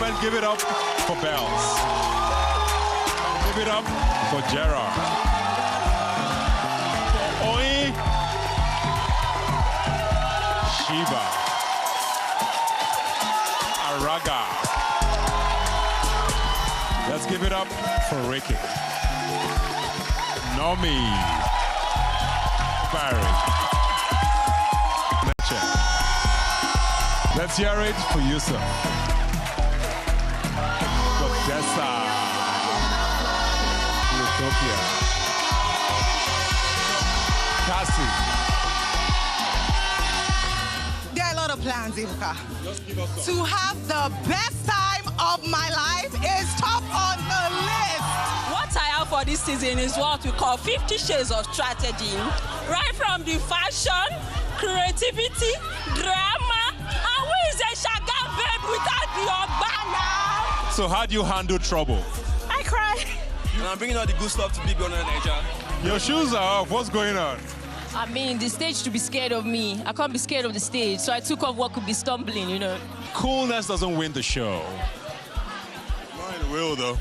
gentlemen, give it up for Bells. Give it up for Gerard. Oi. Shiba. Araga. Let's give it up for Ricky. Nomi. Barry. Let's hear it for Yusuf. Odessa. Utopia. Cassie. There are a lot of plans, Ebuka. To have the best time of my life is top on the list. What I have for this season is what we call 50 shades of strategy. Right from the fashion, creativity, drama, and who is a Shagam babe without the Obana? So how do you handle trouble? I cry. And I'm bringing all the good stuff to Big Brother Naija. Your shoes are off. What's going on? I mean, the stage to be scared of me. I can't be scared of the stage, so I took off what could be stumbling, you know. Coolness doesn't win the show. Mine will, though.